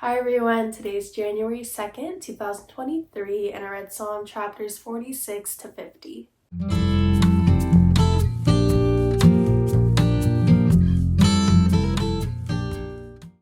Hi everyone, today's January 2nd, 2023, and I read Psalm chapters 46 to 50.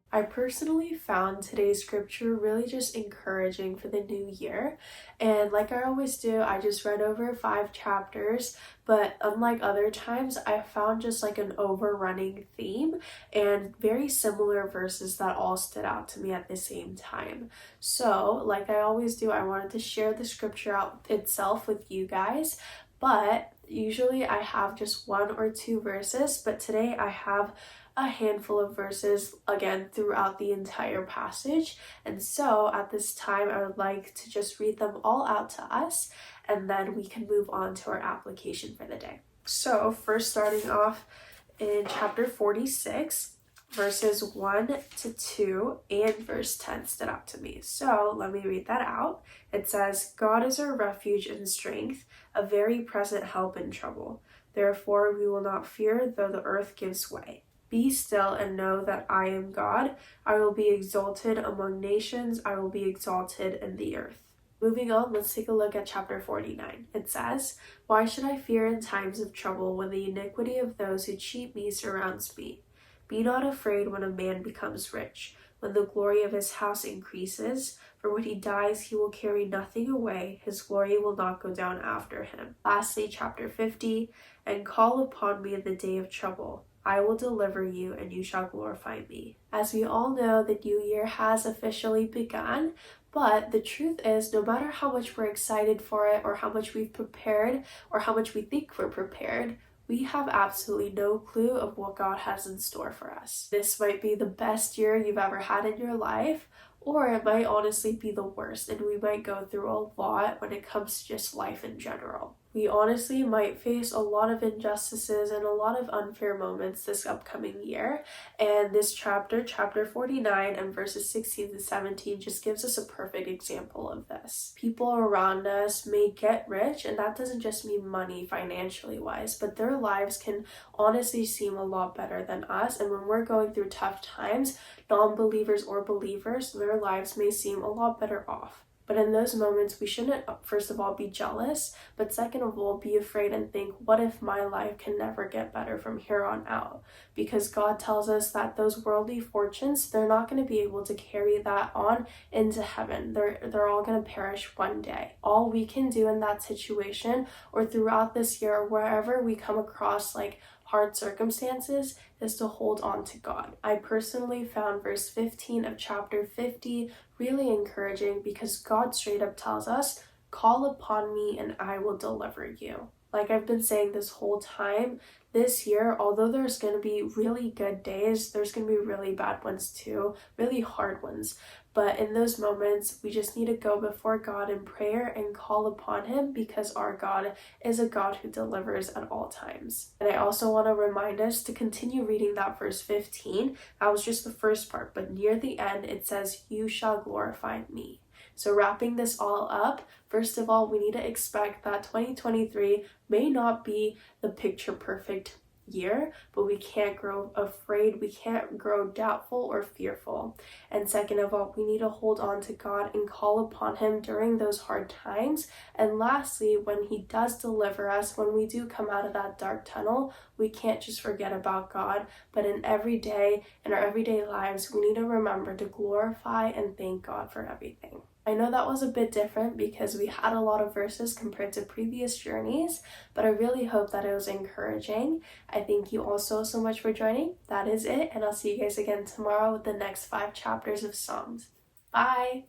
I personally found today's scripture really just encouraging for the new year, and like I always do, I just read over 5 chapters, but unlike other times, I found just like an overrunning theme and very similar verses that all stood out to me at the same time. So, like I always do, I wanted to share the scripture out itself with you guys, but usually I have just 1 or 2 verses, but today I have a handful of verses again throughout the entire passage. And so at this time, I would like to just read them all out to us, and then we can move on to our application for the day. So, first, starting off in chapter 46, verses 1 to 2 and verse 10 stood out to me. So, let me read that out. It says, God is our refuge and strength, a very present help in trouble. Therefore, we will not fear though the earth gives way. Be still and know that I am God. I will be exalted among nations. I will be exalted in the earth. Moving on, let's take a look at chapter 49. It says, Why should I fear in times of trouble when the iniquity of those who cheat me surrounds me? Be not afraid when a man becomes rich, when the glory of his house increases. For when he dies, he will carry nothing away. His glory will not go down after him. Lastly, chapter 50. And call upon me in the day of trouble. I will deliver you, and you shall glorify me. As we all know, the new year has officially begun, but the truth is, no matter how much we're excited for it, or how much we've prepared, or how much we think we're prepared, we have absolutely no clue of what God has in store for us. This might be the best year you've ever had in your life, or it might honestly be the worst, and we might go through a lot when it comes to just life in general. We honestly might face a lot of injustices and a lot of unfair moments this upcoming year, and this chapter 49 and verses 16 to 17 just gives us a perfect example of this. People around us may get rich, and that doesn't just mean money financially wise, but their lives can honestly seem a lot better than us, and when we're going through tough times, non-believers or believers, their lives may seem a lot better off. But in those moments, we shouldn't, first of all, be jealous, but second of all, be afraid and think, what if my life can never get better from here on out? Because God tells us that those worldly fortunes, they're not going to be able to carry that on into heaven. They're all going to perish one day. All we can do in that situation, or throughout this year, wherever we come across like hard circumstances, is to hold on to God. I personally found verse 15 of chapter 50 really encouraging because God straight up tells us, call upon me and I will deliver you. Like I've been saying this whole time, this year, although there's going to be really good days, there's going to be really bad ones too, really hard ones. But in those moments, we just need to go before God in prayer and call upon him because our God is a God who delivers at all times. And I also want to remind us to continue reading that verse 15. That was just the first part, but near the end, it says, you shall glorify me. So wrapping this all up, first of all, we need to expect that 2023 may not be the picture perfect year, but we can't grow afraid, we can't grow doubtful or fearful. And second of all, we need to hold on to God and call upon him during those hard times. And lastly, when he does deliver us, when we do come out of that dark tunnel, we can't just forget about God, but in our everyday lives, we need to remember to glorify and thank God for everything. I know that was a bit different because we had a lot of verses compared to previous journeys, but I really hope that it was encouraging. I thank you all so much for joining. That is it, and I'll see you guys again tomorrow with the next 5 chapters of Psalms. Bye!